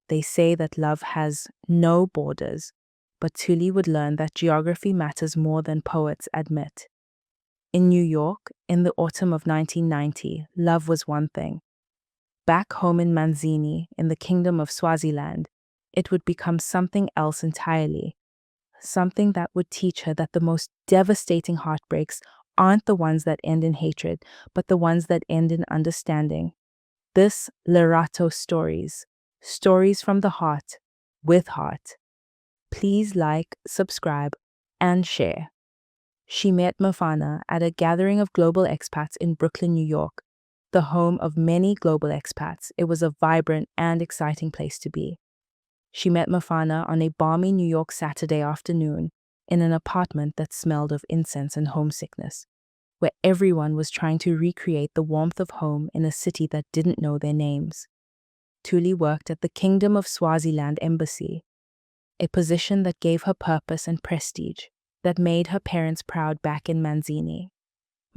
They say that love has no borders, but Thuli would learn that geography matters more than poets admit. In New York, in the autumn of 1990, love was one thing. Back home in Manzini, in the Kingdom of Swaziland, it would become something else entirely. Something that would teach her that the most devastating heartbreaks aren't the ones that end in hatred, but the ones that end in understanding. This Lerato Stories, stories from the heart, with heart. Please like, subscribe, and share. She met Mfana at a gathering of global expats in Brooklyn, New York, the home of many global expats. It was a vibrant and exciting place to be. She met Mfana on a balmy New York Saturday afternoon in an apartment that smelled of incense and homesickness, where everyone was trying to recreate the warmth of home in a city that didn't know their names. Thuli worked at the Kingdom of Swaziland embassy, a position that gave her purpose and prestige, that made her parents proud back in Manzini.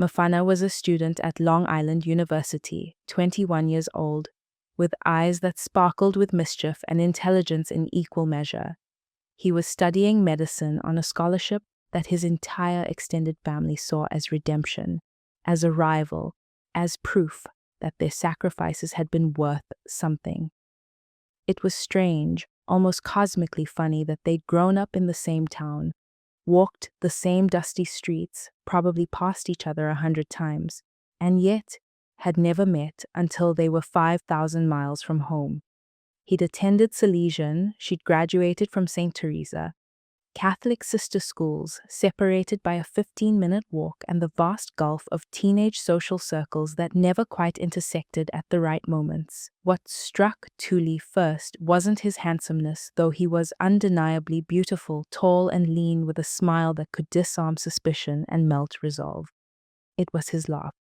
Mfana was a student at Long Island University, 21 years old, with eyes that sparkled with mischief and intelligence in equal measure. He was studying medicine on a scholarship that his entire extended family saw as redemption, as a rival, as proof that their sacrifices had been worth something. It was strange, almost cosmically funny, that they'd grown up in the same town, walked the same dusty streets, probably passed each other 100 times, and yet had never met until they were 5,000 miles from home. He'd attended Salesian, she'd graduated from St. Teresa, Catholic sister schools separated by a 15-minute walk and the vast gulf of teenage social circles that never quite intersected at the right moments. What struck Thuli first wasn't his handsomeness, though he was undeniably beautiful, tall and lean, with a smile that could disarm suspicion and melt resolve. It was his laugh,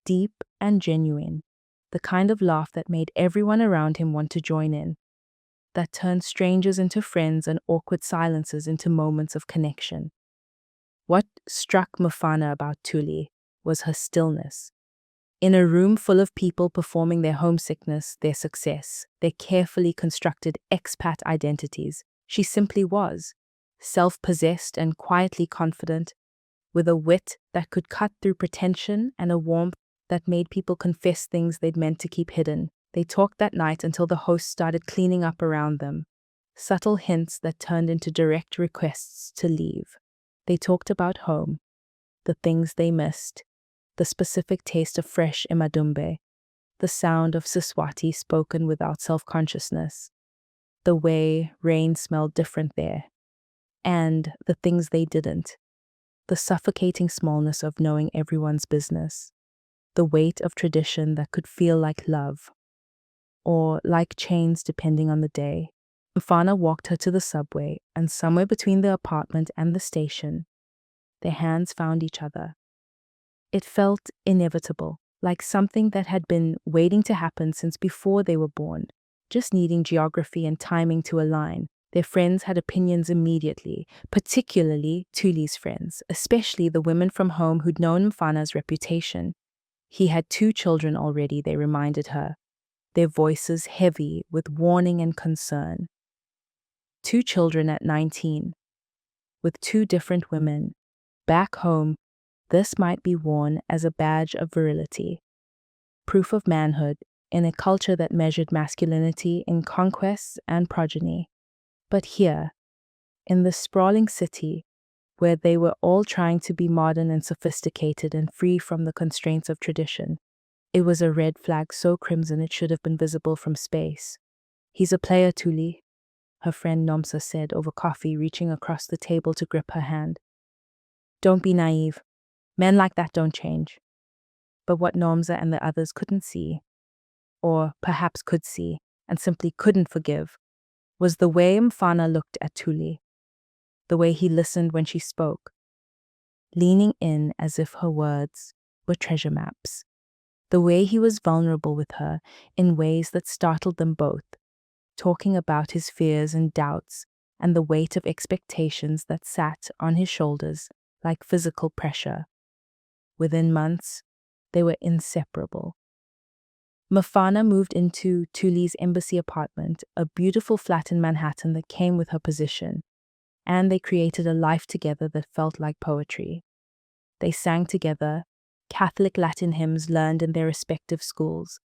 deep and genuine, the kind of laugh that made everyone around him want to join in, that turned strangers into friends and awkward silences into moments of connection. What struck Mfana about Thuli was her stillness. In a room full of people performing their homesickness, their success, their carefully constructed expat identities, she simply was, self-possessed and quietly confident, with a wit that could cut through pretension and a warmth that made people confess things they'd meant to keep hidden. They talked that night until the host started cleaning up around them, subtle hints that turned into direct requests to leave. They talked about home, the things they missed, the specific taste of fresh imadumbe, the sound of Siswati spoken without self-consciousness, the way rain smelled different there, and the things they didn't, the suffocating smallness of knowing everyone's business, the weight of tradition that could feel like love, or like chains depending on the day. Mfana walked her to the subway, and somewhere between the apartment and the station, their hands found each other. It felt inevitable, like something that had been waiting to happen since before they were born, just needing geography and timing to align. Their friends had opinions immediately, particularly Thuli's friends, especially the women from home who'd known Mfana's reputation. He had 2 children already, they reminded her, their voices heavy with warning and concern. 2 children at 19, with 2 different women. Back home, this might be worn as a badge of virility, proof of manhood in a culture that measured masculinity in conquests and progeny. But here, in the sprawling city, where they were all trying to be modern and sophisticated and free from the constraints of tradition, it was a red flag so crimson it should have been visible from space. "He's a player, Thuli," her friend Nomsa said over coffee, reaching across the table to grip her hand. "Don't be naive. Men like that don't change." But what Nomsa and the others couldn't see, or perhaps could see, and simply couldn't forgive, was the way Mfana looked at Thuli, the way he listened when she spoke, leaning in as if her words were treasure maps. The way he was vulnerable with her in ways that startled them both, talking about his fears and doubts and the weight of expectations that sat on his shoulders like physical pressure. Within months, they were inseparable. Mafana moved into Thuli's embassy apartment, a beautiful flat in Manhattan that came with her position, and they created a life together that felt like poetry. They sang together, Catholic Latin hymns learned in their respective schools,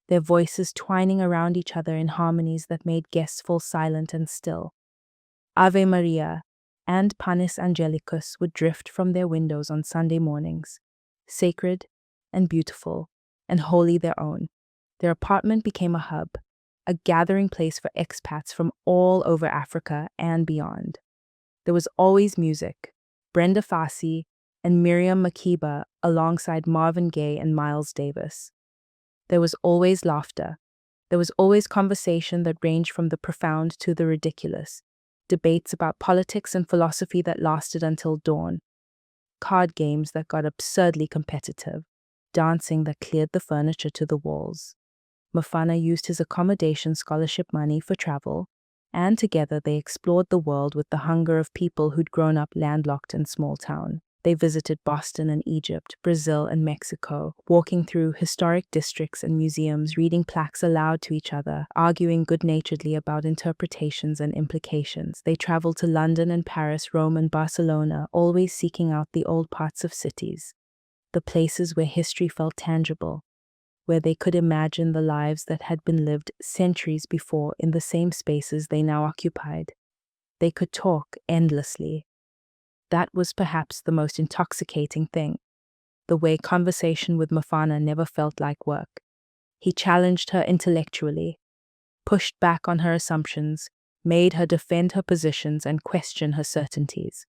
their voices twining around each other in harmonies that made guests fall silent and still. Ave Maria and Panis Angelicus would drift from their windows on Sunday mornings, sacred and beautiful and wholly their own. Their apartment became a hub, a gathering place for expats from all over Africa and beyond. There was always music, Brenda Fassie and Miriam Makeba alongside Marvin Gaye and Miles Davis. There was always laughter. There was always conversation that ranged from the profound to the ridiculous, debates about politics and philosophy that lasted until dawn, card games that got absurdly competitive, dancing that cleared the furniture to the walls. Mafana used his accommodation scholarship money for travel, and together they explored the world with the hunger of people who'd grown up landlocked in small town. They visited Boston and Egypt, Brazil and Mexico, walking through historic districts and museums, reading plaques aloud to each other, arguing good-naturedly about interpretations and implications. They traveled to London and Paris, Rome and Barcelona, always seeking out the old parts of cities, the places where history felt tangible, where they could imagine the lives that had been lived centuries before in the same spaces they now occupied. They could talk endlessly. That was perhaps the most intoxicating thing, the way conversation with Mafana never felt like work. He challenged her intellectually, pushed back on her assumptions, made her defend her positions and question her certainties.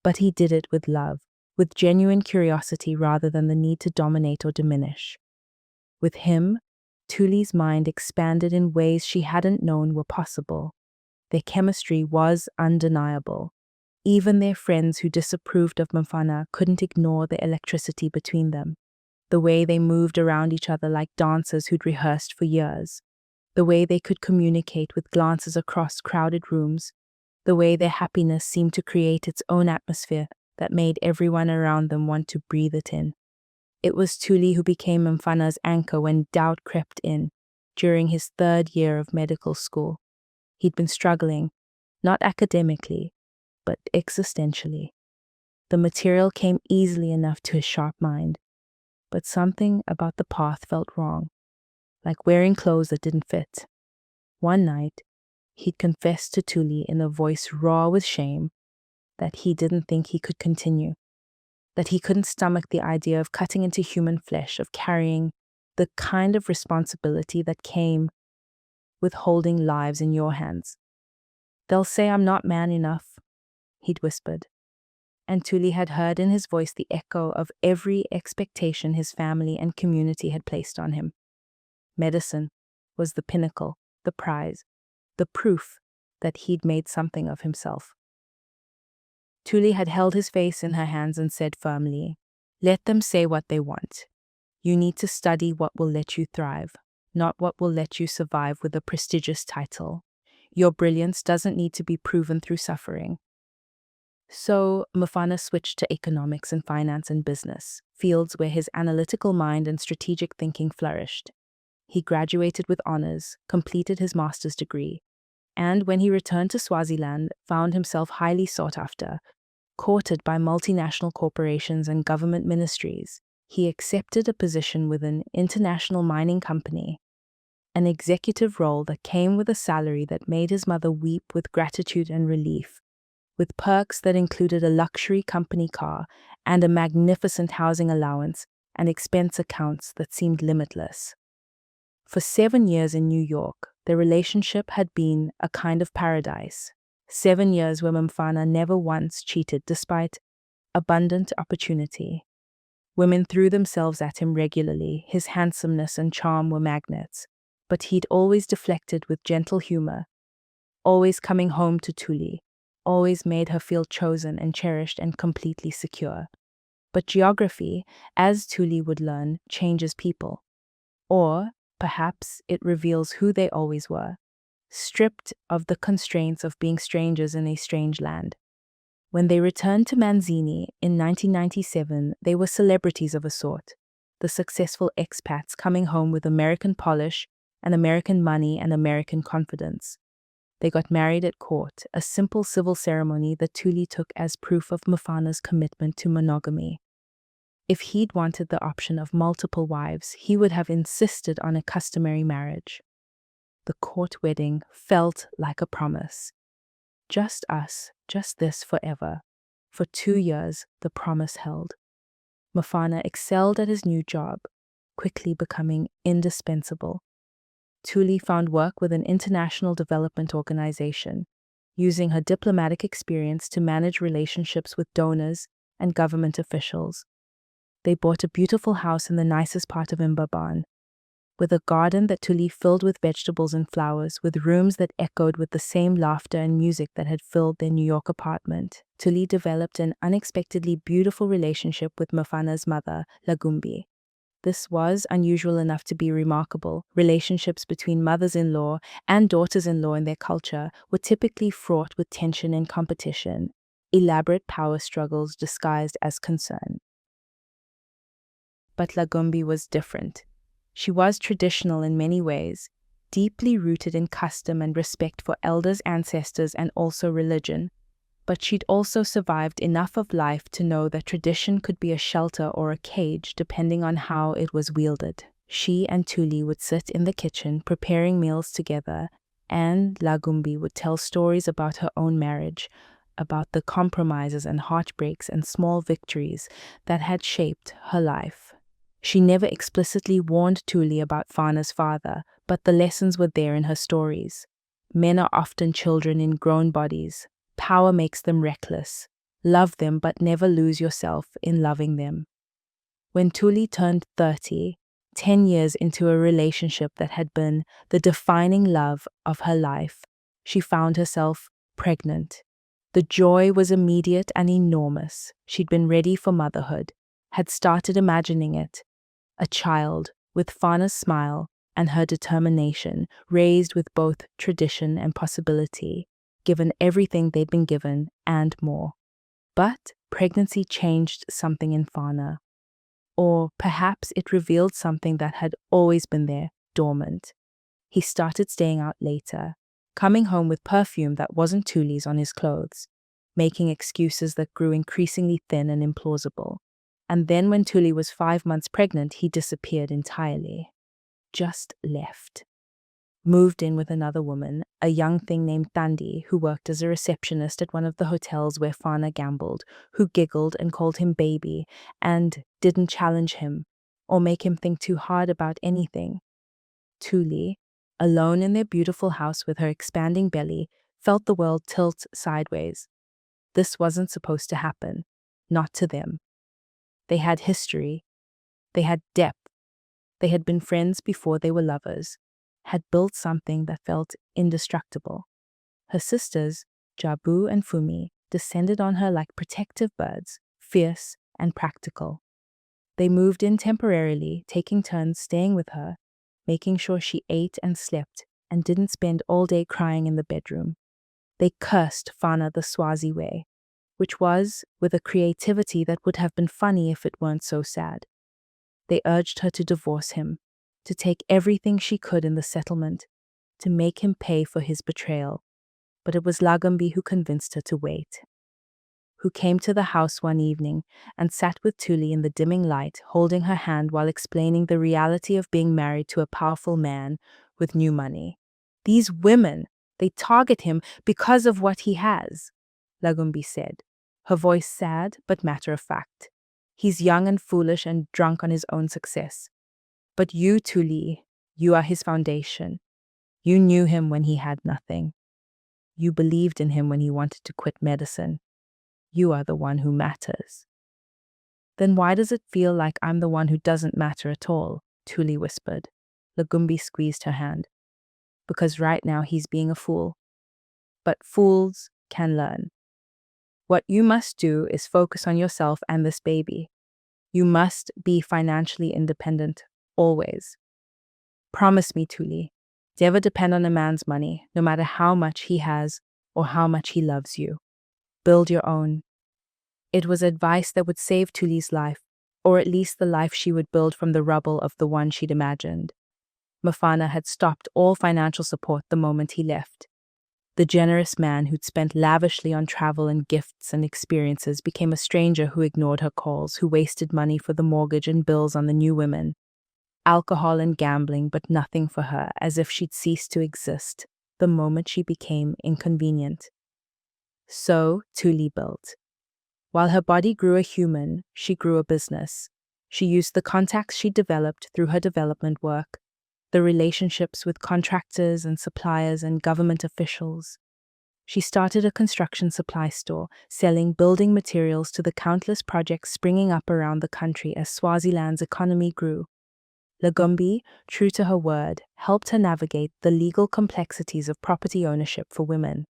But he did it with love, with genuine curiosity rather than the need to dominate or diminish. With him, Thuli's mind expanded in ways she hadn't known were possible. Their chemistry was undeniable. Even their friends who disapproved of Mafana couldn't ignore the electricity between them. The way they moved around each other like dancers who'd rehearsed for years. The way they could communicate with glances across crowded rooms. The way their happiness seemed to create its own atmosphere that made everyone around them want to breathe it in. It was Thuli who became Mfana's anchor when doubt crept in during his 3rd year of medical school. He'd been struggling, not academically, but existentially. The material came easily enough to his sharp mind, but something about the path felt wrong, like wearing clothes that didn't fit. One night, he'd confessed to Thuli in a voice raw with shame that he didn't think he could continue, that he couldn't stomach the idea of cutting into human flesh, of carrying the kind of responsibility that came with holding lives in your hands. "They'll say I'm not man enough," he'd whispered. And Thuli had heard in his voice the echo of every expectation his family and community had placed on him. Medicine was the pinnacle, the prize, the proof that he'd made something of himself. Thuli had held his face in her hands and said firmly, "Let them say what they want. You need to study what will let you thrive, not what will let you survive with a prestigious title. Your brilliance doesn't need to be proven through suffering." So Mafana switched to economics and finance and business, fields where his analytical mind and strategic thinking flourished. He graduated with honors, completed his master's degree, and when he returned to Swaziland, found himself highly sought after, courted by multinational corporations and government ministries. He accepted a position with an international mining company, an executive role that came with a salary that made his mother weep with gratitude and relief, with perks that included a luxury company car and a magnificent housing allowance and expense accounts that seemed limitless. For 7 years in New York, their relationship had been a kind of paradise. 7 years where Mfana never once cheated despite abundant opportunity. Women threw themselves at him regularly. His handsomeness and charm were magnets, but he'd always deflected with gentle humor, always coming home to Thuli, always made her feel chosen and cherished and completely secure. But geography, as Thuli would learn, changes people. Or perhaps it reveals who they always were, stripped of the constraints of being strangers in a strange land. When they returned to Manzini in 1997, they were celebrities of a sort. the successful expats coming home with American polish and American money and American confidence. They got married at court, a simple civil ceremony that Thuli took as proof of Mfana's commitment to monogamy. If he'd wanted the option of multiple wives, he would have insisted on a customary marriage. The court wedding felt like a promise. Just us, just this forever. For 2 years, the promise held. Mfana excelled at his new job, quickly becoming indispensable. Thuli found work with an international development organization, using her diplomatic experience to manage relationships with donors and government officials. They bought a beautiful house in the nicest part of Imbaban, with a garden that Thuli filled with vegetables and flowers, with rooms that echoed with the same laughter and music that had filled their New York apartment. Thuli developed an unexpectedly beautiful relationship with Mfana's mother, Lagumbi. This was unusual enough to be remarkable. Relationships between mothers-in-law and daughters-in-law in their culture were typically fraught with tension and competition, elaborate power struggles disguised as concern. But Lagumbi was different. She was traditional in many ways, deeply rooted in custom and respect for elders, ancestors, and also religion. But she'd also survived enough of life to know that tradition could be a shelter or a cage depending on how it was wielded. She and Thuli would sit in the kitchen preparing meals together, and Lagumbi would tell stories about her own marriage, about the compromises and heartbreaks and small victories that had shaped her life. She never explicitly warned Thuli about Fana's father, but the lessons were there in her stories. Men are often children in grown bodies. Power makes them reckless. Love them, but never lose yourself in loving them. When Thuli turned 30, 10 years into a relationship that had been the defining love of her life, she found herself pregnant. The joy was immediate and enormous. She'd been ready for motherhood, had started imagining it. A child, with Fana's smile and her determination, raised with both tradition and possibility, given everything they'd been given and more. But pregnancy changed something in Fana. Or perhaps it revealed something that had always been there, dormant. He started staying out later, coming home with perfume that wasn't Thuli's on his clothes, making excuses that grew increasingly thin and implausible. And then when Thuli was 5 months pregnant, he disappeared entirely. Just left. Moved in with another woman, a young thing named Thandi, who worked as a receptionist at one of the hotels where Fana gambled, who giggled and called him baby, and didn't challenge him or make him think too hard about anything. Thuli, alone in their beautiful house with her expanding belly, felt the world tilt sideways. This wasn't supposed to happen, not to them. They had history. They had depth. They had been friends before they were lovers, had built something that felt indestructible. Her sisters, Jabu and Fumi, descended on her like protective birds, fierce and practical. They moved in temporarily, taking turns staying with her, making sure she ate and slept and didn't spend all day crying in the bedroom. They cursed Fana the Swazi way, which was with a creativity that would have been funny if it weren't so sad. They urged her to divorce him, to take everything she could in the settlement, to make him pay for his betrayal. But it was Lagumbi who convinced her to wait, who came to the house one evening and sat with Thuli in the dimming light, holding her hand while explaining the reality of being married to a powerful man with new money. These women, they target him because of what he has, Lagumbi said, her voice sad but matter-of-fact. He's young and foolish and drunk on his own success. But you, Thuli, you are his foundation. You knew him when he had nothing. You believed in him when he wanted to quit medicine. You are the one who matters. Then why does it feel like I'm the one who doesn't matter at all? Thuli whispered. Lagumbi squeezed her hand. Because right now he's being a fool. But fools can learn. What you must do is focus on yourself and this baby. You must be financially independent, always. Promise me, Thuli, never depend on a man's money, no matter how much he has or how much he loves you. Build your own. It was advice that would save Thuli's life, or at least the life she would build from the rubble of the one she'd imagined. Mfana had stopped all financial support the moment he left. The generous man who'd spent lavishly on travel and gifts and experiences became a stranger who ignored her calls, who wasted money for the mortgage and bills on the new women. Alcohol and gambling, but nothing for her, as if she'd ceased to exist the moment she became inconvenient. So Thuli built. While her body grew a human, she grew a business. She used the contacts she developed through her development work, the relationships with contractors and suppliers and government officials. She started a construction supply store, selling building materials to the countless projects springing up around the country as Swaziland's economy grew. Lagumbi, true to her word, helped her navigate the legal complexities of property ownership for women.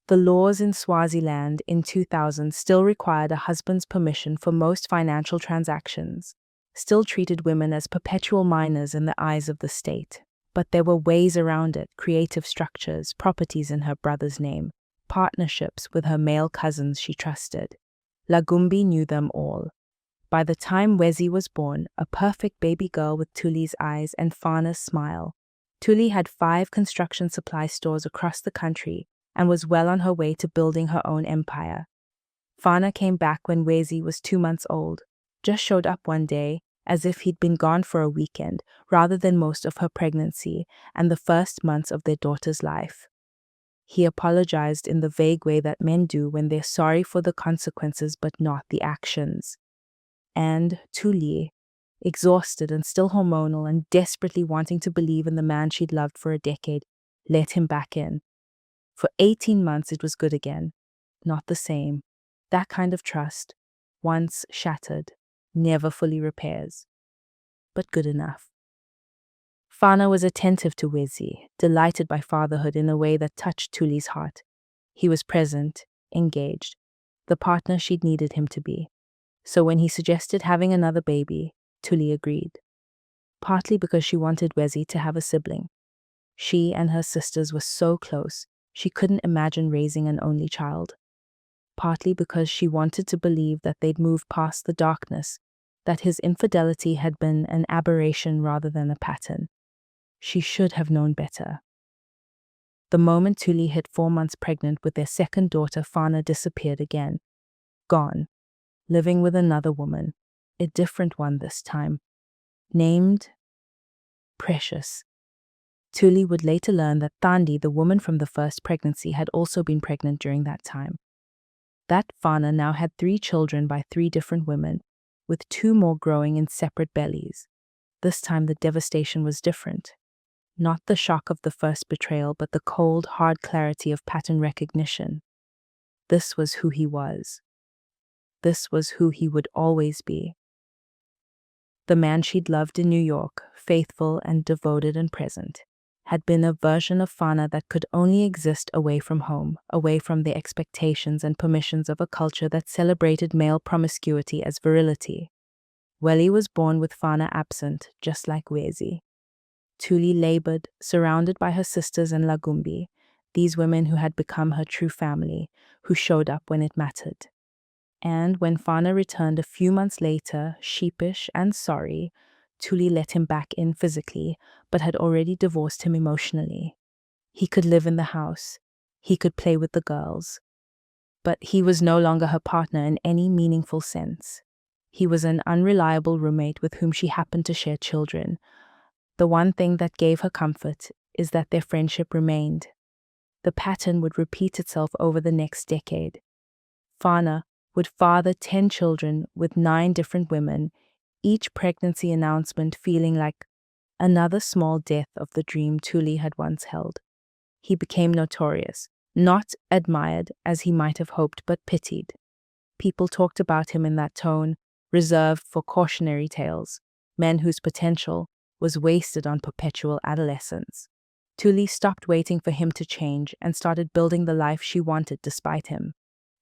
The laws in Swaziland in 2000 still required a husband's permission for most financial transactions, still treated women as perpetual minors in the eyes of the state. But there were ways around it: creative structures, properties in her brother's name, partnerships with her male cousins she trusted. Lagumbi knew them all. By the time Wezi was born, a perfect baby girl with Thuli's eyes and Fana's smile, Thuli had 5 construction supply stores across the country and was well on her way to building her own empire. Fana came back when Wezi was 2 months old, just showed up one day as if he'd been gone for a weekend rather than most of her pregnancy and the first months of their daughter's life. He apologized in the vague way that men do when they're sorry for the consequences but not the actions. And Thuli, exhausted and still hormonal and desperately wanting to believe in the man she'd loved for a decade, let him back in. For 18 months it was good again. Not the same. That kind of trust, once shattered, never fully repairs. But good enough. Fana was attentive to Wezi, delighted by fatherhood in a way that touched Thuli's heart. He was present, engaged, the partner she'd needed him to be. So when he suggested having another baby, Thuli agreed. Partly because she wanted Wezi to have a sibling. She and her sisters were so close, she couldn't imagine raising an only child. Partly because she wanted to believe that they'd moved past the darkness, that his infidelity had been an aberration rather than a pattern. She should have known better. The moment Thuli hit 4 months pregnant with their second daughter, Fana disappeared again. Gone. Living with another woman, a different one this time, named Precious. Thuli would later learn that Thandi, the woman from the first pregnancy, had also been pregnant during that time. That Fana now had 3 children by 3 different women, with 2 more growing in separate bellies. This time the devastation was different. Not the shock of the first betrayal, but the cold, hard clarity of pattern recognition. This was who he was. This was who he would always be. The man she'd loved in New York, faithful and devoted and present, had been a version of Fana that could only exist away from home, away from the expectations and permissions of a culture that celebrated male promiscuity as virility. Weli was born with Fana absent, just like Wezi. Thuli labored, surrounded by her sisters and Lagumbi, these women who had become her true family, who showed up when it mattered. And when Fana returned a few months later, sheepish and sorry, Thuli let him back in physically, but had already divorced him emotionally. He could live in the house. He could play with the girls. But he was no longer her partner in any meaningful sense. He was an unreliable roommate with whom she happened to share children. The one thing that gave her comfort is that their friendship remained. The pattern would repeat itself over the next decade. Fana would father 10 children with 9 different women, each pregnancy announcement feeling like another small death of the dream Thuli had once held. He became notorious, not admired as he might have hoped, but pitied. People talked about him in that tone, reserved for cautionary tales, men whose potential was wasted on perpetual adolescence. Thuli stopped waiting for him to change and started building the life she wanted despite him.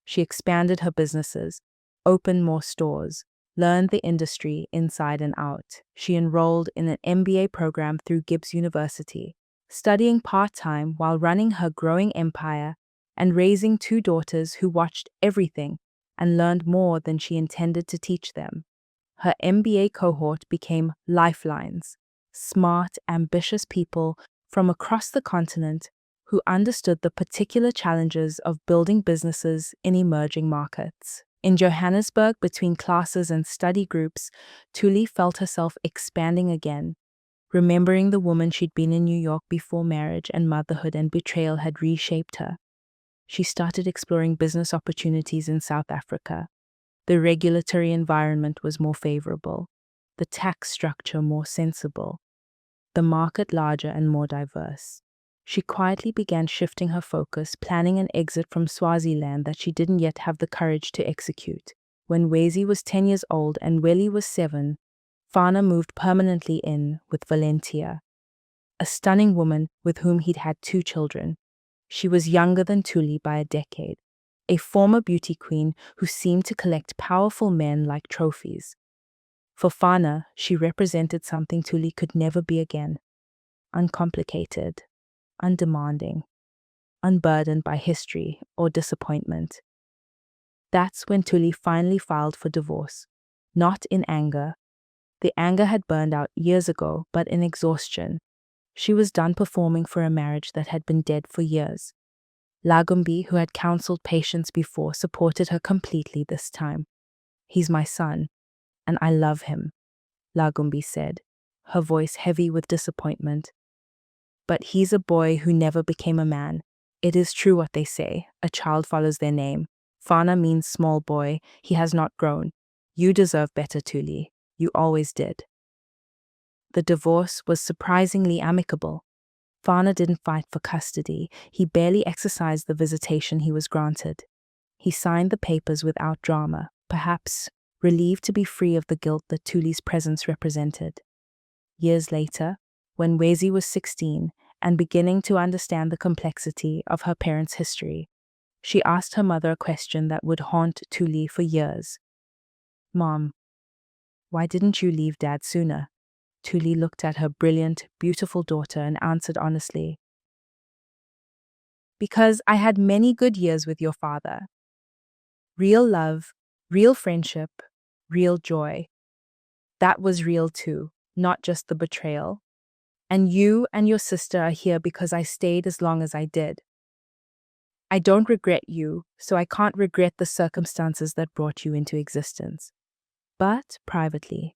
She expanded her businesses, opened more stores, learned the industry inside and out. She enrolled in an MBA program through Gibbs University, studying part-time while running her growing empire and raising 2 daughters who watched everything and learned more than she intended to teach them. Her MBA cohort became lifelines, smart, ambitious people from across the continent who understood the particular challenges of building businesses in emerging markets. In Johannesburg, between classes and study groups, Thuli felt herself expanding again, remembering the woman she'd been in New York before marriage and motherhood and betrayal had reshaped her. She started exploring business opportunities in South Africa. The regulatory environment was more favorable, the tax structure more sensible, the market larger and more diverse. She quietly began shifting her focus, planning an exit from Swaziland that she didn't yet have the courage to execute. When Wezi was 10 years old and Willie was 7, Fana moved permanently in with Valentia, a stunning woman with whom he'd had 2 children. She was younger than Thuli by a decade, a former beauty queen who seemed to collect powerful men like trophies. For Fana, she represented something Thuli could never be again: uncomplicated, undemanding, unburdened by history or disappointment. That's when Thuli finally filed for divorce, not in anger. The anger had burned out years ago, but in exhaustion. She was done performing for a marriage that had been dead for years. Lagumbi, who had counseled patience before, supported her completely this time. "He's my son, and I love him," Lagumbi said, her voice heavy with disappointment. "But he's a boy who never became a man. It is true what they say, a child follows their name. Fana means small boy, he has not grown. You deserve better, Thuli. You always did." The divorce was surprisingly amicable. Fana didn't fight for custody. He barely exercised the visitation he was granted. He signed the papers without drama, perhaps relieved to be free of the guilt that Thuli's presence represented. Years later, when Wezi was 16 and beginning to understand the complexity of her parents' history, she asked her mother a question that would haunt Thuli for years. "Mom, why didn't you leave Dad sooner?" Thuli looked at her brilliant, beautiful daughter and answered honestly, "Because I had many good years with your father. Real love, real friendship, real joy. That was real too, not just the betrayal. And you and your sister are here because I stayed as long as I did. I don't regret you, so I can't regret the circumstances that brought you into existence." But privately,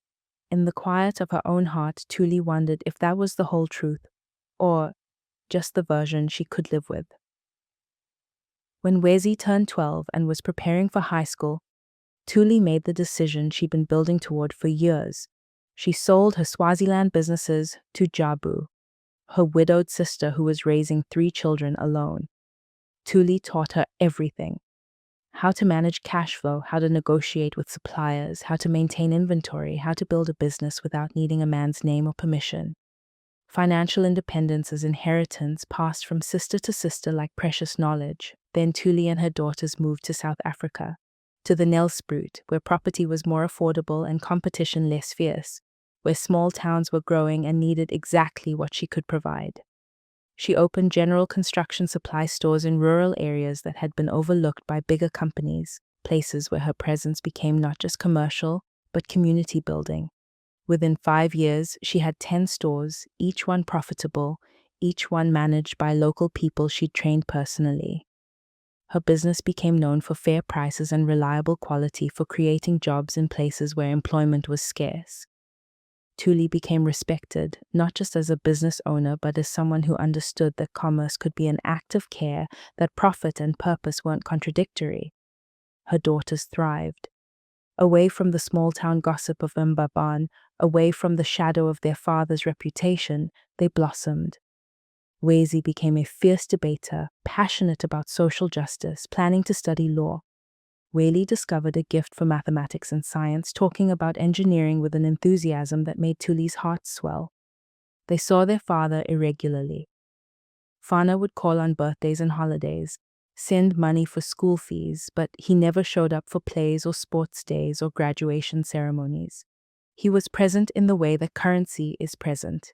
in the quiet of her own heart, Thuli wondered if that was the whole truth, or just the version she could live with. When Wezi turned 12 and was preparing for high school, Thuli made the decision she'd been building toward for years. She sold her Swaziland businesses to Jabu, her widowed sister who was raising 3 children alone. Thuli taught her everything: how to manage cash flow, how to negotiate with suppliers, how to maintain inventory, how to build a business without needing a man's name or permission. Financial independence as inheritance passed from sister to sister like precious knowledge. Then Thuli and her daughters moved to South Africa, to the Nelspruit, where property was more affordable and competition less fierce, where small towns were growing and needed exactly what she could provide. She opened general construction supply stores in rural areas that had been overlooked by bigger companies, places where her presence became not just commercial, but community building. Within 5 years, she had 10 stores, each one profitable, each one managed by local people she'd trained personally. Her business became known for fair prices and reliable quality, for creating jobs in places where employment was scarce. Thuli became respected, not just as a business owner, but as someone who understood that commerce could be an act of care, that profit and purpose weren't contradictory. Her daughters thrived. Away from the small-town gossip of Mbaban, away from the shadow of their father's reputation, they blossomed. Wezi became a fierce debater, passionate about social justice, planning to study law. Whaley discovered a gift for mathematics and science, talking about engineering with an enthusiasm that made Thuli's heart swell. They saw their father irregularly. Fana would call on birthdays and holidays, send money for school fees, but he never showed up for plays or sports days or graduation ceremonies. He was present in the way that currency is present: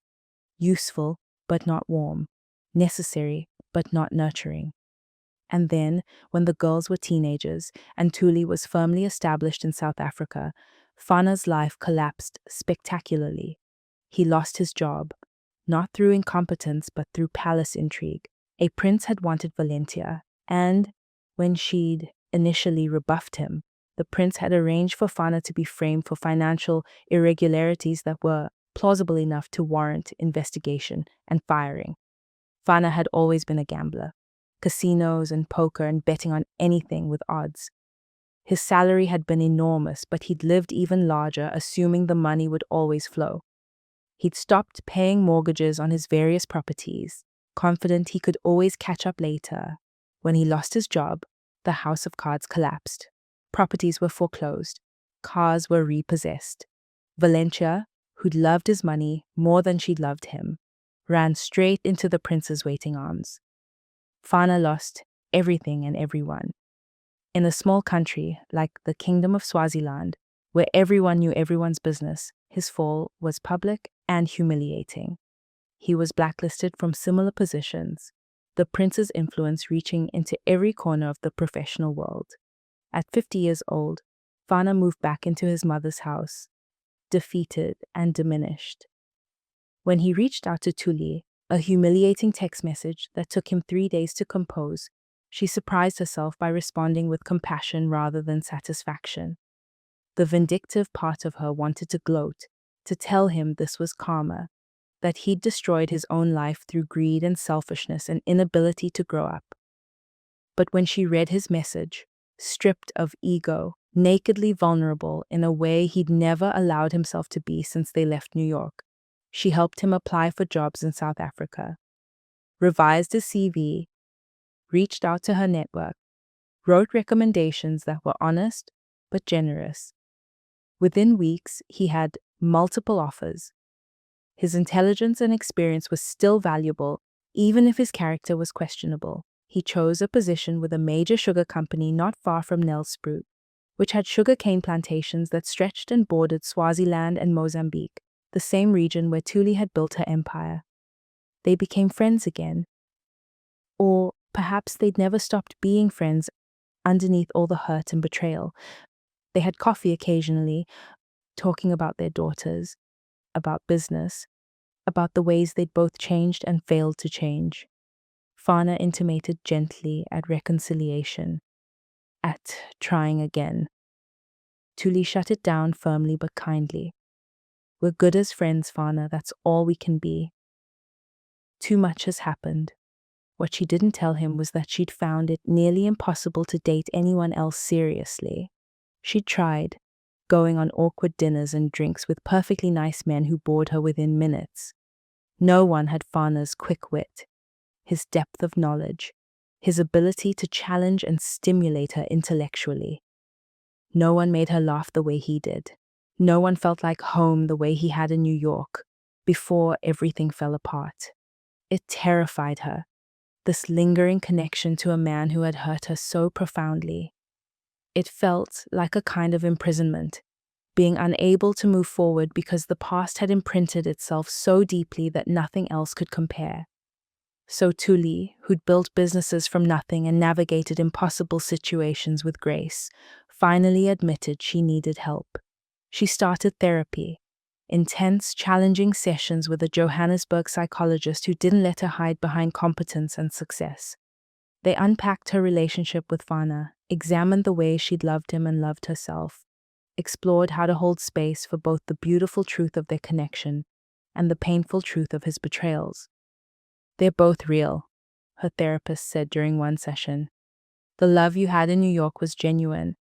useful but not warm, necessary but not nurturing. And then, when the girls were teenagers and Thuli was firmly established in South Africa, Fana's life collapsed spectacularly. He lost his job, not through incompetence but through palace intrigue. A prince had wanted Valentia, and when she'd initially rebuffed him, the prince had arranged for Fana to be framed for financial irregularities that were plausible enough to warrant investigation and firing. Fana had always been a gambler, casinos and poker and betting on anything with odds. His salary had been enormous, but he'd lived even larger, assuming the money would always flow. He'd stopped paying mortgages on his various properties, confident he could always catch up later. When he lost his job, the house of cards collapsed. Properties were foreclosed. Cars were repossessed. Valentia, who'd loved his money more than she'd loved him, ran straight into the prince's waiting arms. Fana lost everything and everyone. In a small country like the Kingdom of Swaziland, where everyone knew everyone's business, his fall was public and humiliating. He was blacklisted from similar positions, the prince's influence reaching into every corner of the professional world. At 50 years old, Fana moved back into his mother's house, defeated and diminished. When he reached out to Thuli, a humiliating text message that took him 3 days to compose, she surprised herself by responding with compassion rather than satisfaction. The vindictive part of her wanted to gloat, to tell him this was karma, that he'd destroyed his own life through greed and selfishness and inability to grow up. But when she read his message, stripped of ego, nakedly vulnerable in a way he'd never allowed himself to be since they left New York, she helped him apply for jobs in South Africa, revised his CV, reached out to her network, wrote recommendations that were honest but generous. Within weeks, he had multiple offers. His intelligence and experience was still valuable, even if his character was questionable. He chose a position with a major sugar company not far from Nelspruit, which had sugarcane plantations that stretched and bordered Swaziland and Mozambique, the same region where Thuli had built her empire. They became friends again. Or perhaps they'd never stopped being friends underneath all the hurt and betrayal. They had coffee occasionally, talking about their daughters, about business, about the ways they'd both changed and failed to change. Fana intimated gently at reconciliation, at trying again. Thuli shut it down firmly but kindly. We're good as friends, Fana, that's all we can be. Too much has happened. What she didn't tell him was that she'd found it nearly impossible to date anyone else seriously. She'd tried, going on awkward dinners and drinks with perfectly nice men who bored her within minutes. No one had Fana's quick wit, his depth of knowledge, his ability to challenge and stimulate her intellectually. No one made her laugh the way he did. No one felt like home the way he had in New York, before everything fell apart. It terrified her, this lingering connection to a man who had hurt her so profoundly. It felt like a kind of imprisonment, being unable to move forward because the past had imprinted itself so deeply that nothing else could compare. So Thuli, who'd built businesses from nothing and navigated impossible situations with grace, finally admitted she needed help. She started therapy, intense, challenging sessions with a Johannesburg psychologist who didn't let her hide behind competence and success. They unpacked her relationship with Fana, examined the way she'd loved him and loved herself, explored how to hold space for both the beautiful truth of their connection and the painful truth of his betrayals. They're both real, her therapist said during one session. The love you had in New York was genuine.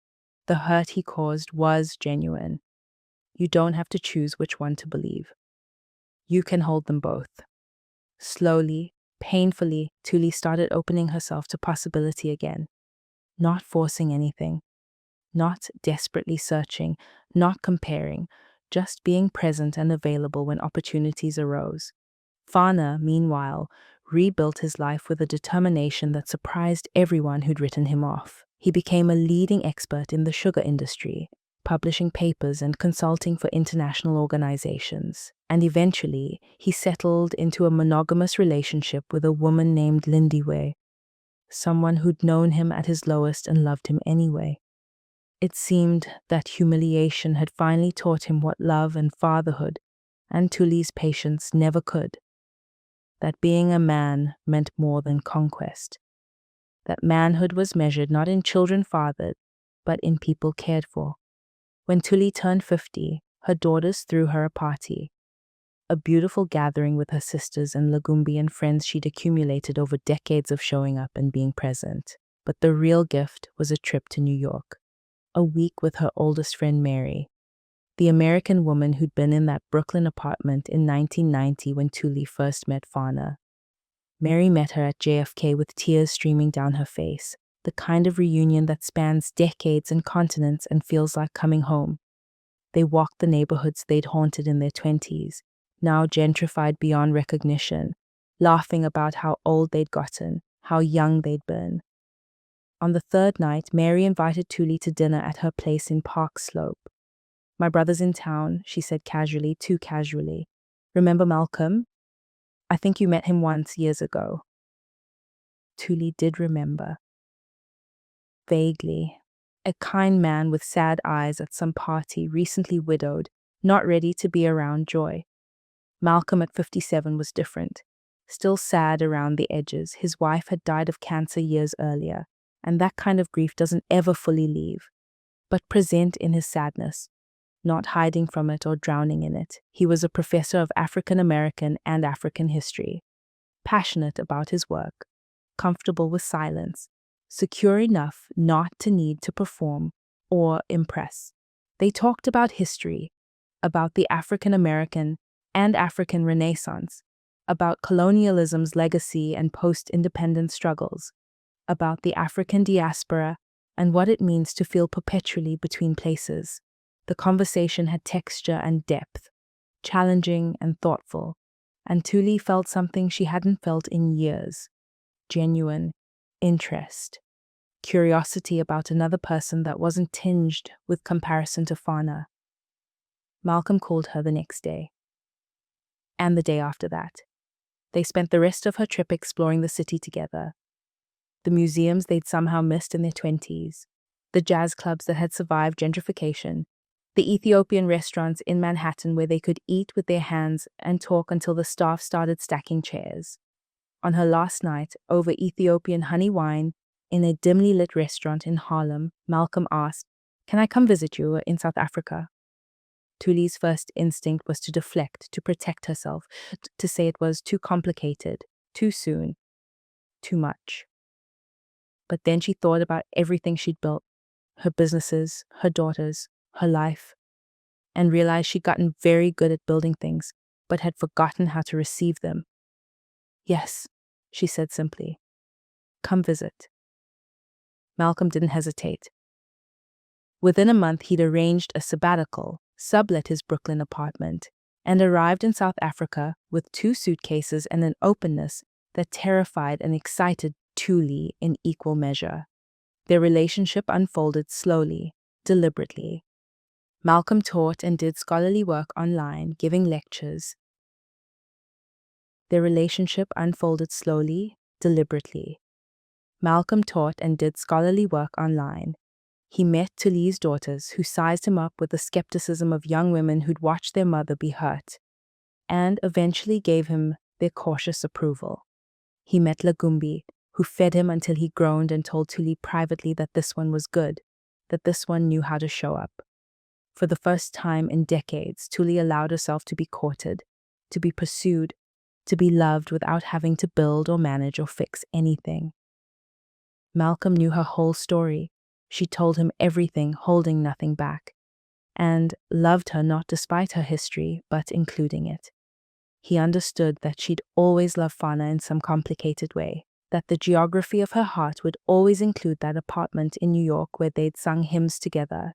The hurt he caused was genuine. You don't have to choose which one to believe. You can hold them both. Slowly, painfully, Thuli started opening herself to possibility again, not forcing anything, not desperately searching, not comparing, just being present and available when opportunities arose. Fana, meanwhile, rebuilt his life with a determination that surprised everyone who'd written him off. He became a leading expert in the sugar industry, publishing papers and consulting for international organizations. And eventually, he settled into a monogamous relationship with a woman named Lindiwe, someone who'd known him at his lowest and loved him anyway. It seemed that humiliation had finally taught him what love and fatherhood and Thuli's patience never could. That being a man meant more than conquest. That manhood was measured not in children fathered, but in people cared for. When Thuli turned 50, her daughters threw her a party, a beautiful gathering with her sisters and Lagumbian friends she'd accumulated over decades of showing up and being present. But the real gift was a trip to New York, a week with her oldest friend Mary, the American woman who'd been in that Brooklyn apartment in 1990 when Thuli first met Fana. Mary met her at JFK with tears streaming down her face, the kind of reunion that spans decades and continents and feels like coming home. They walked the neighborhoods they'd haunted in their 20s, now gentrified beyond recognition, laughing about how old they'd gotten, how young they'd been. On the third night, Mary invited Thuli to dinner at her place in Park Slope. "My brother's in town," she said casually, too casually. "Remember Malcolm? I think you met him once years ago." Thuli did remember. Vaguely. A kind man with sad eyes at some party, recently widowed, not ready to be around joy. Malcolm at 57 was different. Still sad around the edges. His wife had died of cancer years earlier, and that kind of grief doesn't ever fully leave. But present in his sadness, not hiding from it or drowning in it. He was a professor of African American and African history, passionate about his work, comfortable with silence, secure enough not to need to perform or impress. They talked about history, about the African American and African Renaissance, about colonialism's legacy and post-independence struggles, about the African diaspora and what it means to feel perpetually between places. The conversation had texture and depth, challenging and thoughtful, and Thuli felt something she hadn't felt in years: genuine interest, curiosity about another person that wasn't tinged with comparison to Fana. Malcolm called her the next day, and the day after that. They spent the rest of her trip exploring the city together. The museums they'd somehow missed in their 20s, the jazz clubs that had survived gentrification, the Ethiopian restaurants in Manhattan where they could eat with their hands and talk until the staff started stacking chairs. On her last night, over Ethiopian honey wine, in a dimly lit restaurant in Harlem, Malcolm asked, "Can I come visit you in South Africa?" Thuli's first instinct was to deflect, to protect herself, to say it was too complicated, too soon, too much. But then she thought about everything she'd built, her businesses, her daughters, her life, and realized she'd gotten very good at building things, but had forgotten how to receive them. "Yes," she said simply. "Come visit." Malcolm didn't hesitate. Within a month, he'd arranged a sabbatical, sublet his Brooklyn apartment, and arrived in South Africa with 2 suitcases and an openness that terrified and excited Thuli in equal measure. Their relationship unfolded slowly, deliberately. Malcolm taught and did scholarly work online, giving lectures. Their relationship unfolded slowly, deliberately. Malcolm taught and did scholarly work online. He met Thuli's daughters, who sized him up with the skepticism of young women who'd watched their mother be hurt, and eventually gave him their cautious approval. He met Lagumbi, who fed him until he groaned and told Thuli privately that this one was good, that this one knew how to show up. For the first time in decades, Thuli allowed herself to be courted, to be pursued, to be loved without having to build or manage or fix anything. Malcolm knew her whole story. She told him everything, holding nothing back, and loved her not despite her history, but including it. He understood that she'd always loved Fana in some complicated way, that the geography of her heart would always include that apartment in New York where they'd sung hymns together,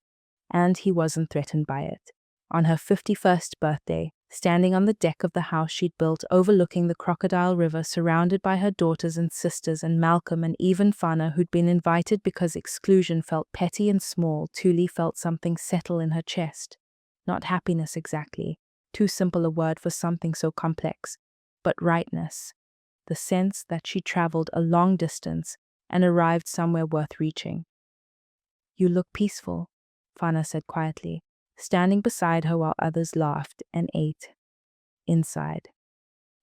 and he wasn't threatened by it. On her 51st birthday, standing on the deck of the house she'd built overlooking the Crocodile River, surrounded by her daughters and sisters and Malcolm and even Fana, who'd been invited because exclusion felt petty and small, Thuli felt something settle in her chest. Not happiness exactly, too simple a word for something so complex, but rightness, the sense that she traveled a long distance and arrived somewhere worth reaching. "You look peaceful," Fana said quietly, standing beside her while others laughed and ate inside.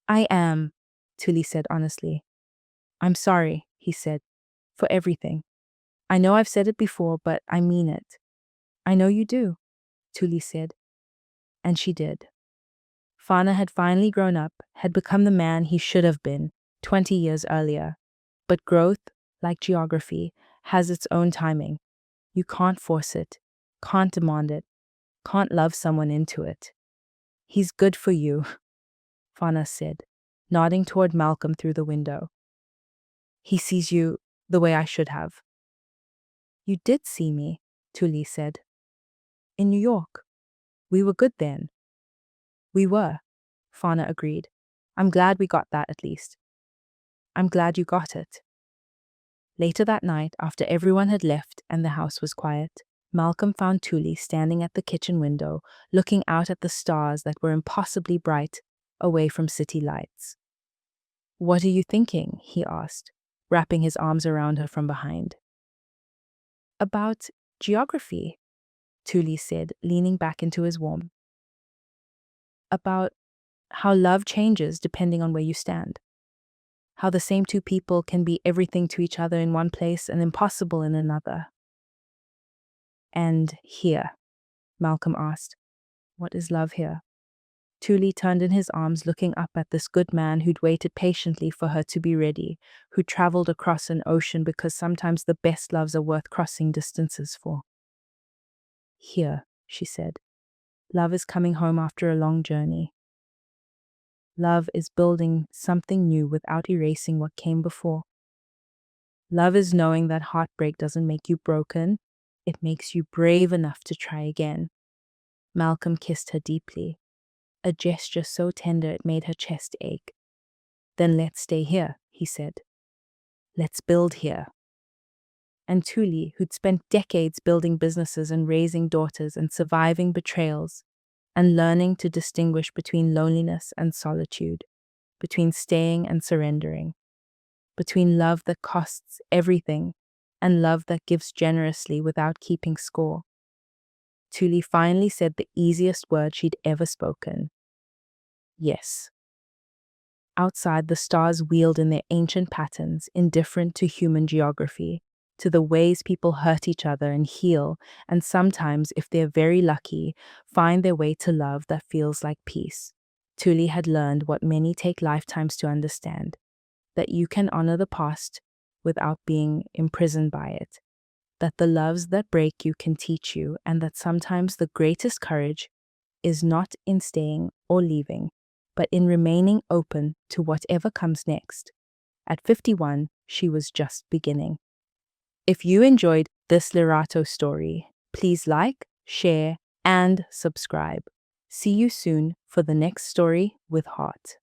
I am, Thuli said honestly. I'm sorry, he said, for everything. I know I've said it before, but I mean it. I know you do, Thuli said. And she did. Fana had finally grown up, had become the man he should have been 20 years earlier. But growth, like geography, has its own timing. You can't force it, can't demand it, can't love someone into it. He's good for you, Fana said, nodding toward Malcolm through the window. He sees you the way I should have. You did see me, Thuli said. In New York. We were good then. We were, Fana agreed. I'm glad we got that at least. I'm glad you got it. Later that night, after everyone had left and the house was quiet, Malcolm found Thuli standing at the kitchen window, looking out at the stars that were impossibly bright, away from city lights. What are you thinking? He asked, wrapping his arms around her from behind. About geography, Thuli said, leaning back into his warmth. About how love changes depending on where you stand. How the same two people can be everything to each other in one place and impossible in another. And here, Malcolm asked, what is love here? Thuli turned in his arms, looking up at this good man who'd waited patiently for her to be ready, who traveled across an ocean because sometimes the best loves are worth crossing distances for. Here, she said, love is coming home after a long journey. Love is building something new without erasing what came before. Love is knowing that heartbreak doesn't make you broken, it makes you brave enough to try again. Malcolm kissed her deeply, a gesture so tender it made her chest ache. Then let's stay here, he said. Let's build here. And Thuli, who'd spent decades building businesses and raising daughters and surviving betrayals, and learning to distinguish between loneliness and solitude, between staying and surrendering, between love that costs everything and love that gives generously without keeping score. Thuli finally said the easiest word she'd ever spoken. Yes. Outside, the stars wheeled in their ancient patterns, indifferent to human geography, to the ways people hurt each other and heal, and sometimes, if they're very lucky, find their way to love that feels like peace. Thuli had learned what many take lifetimes to understand, that you can honor the past without being imprisoned by it, that the loves that break you can teach you, and that sometimes the greatest courage is not in staying or leaving, but in remaining open to whatever comes next. At 51, she was just beginning. If you enjoyed this Lerato story, please like, share, and subscribe. See you soon for the next story with heart.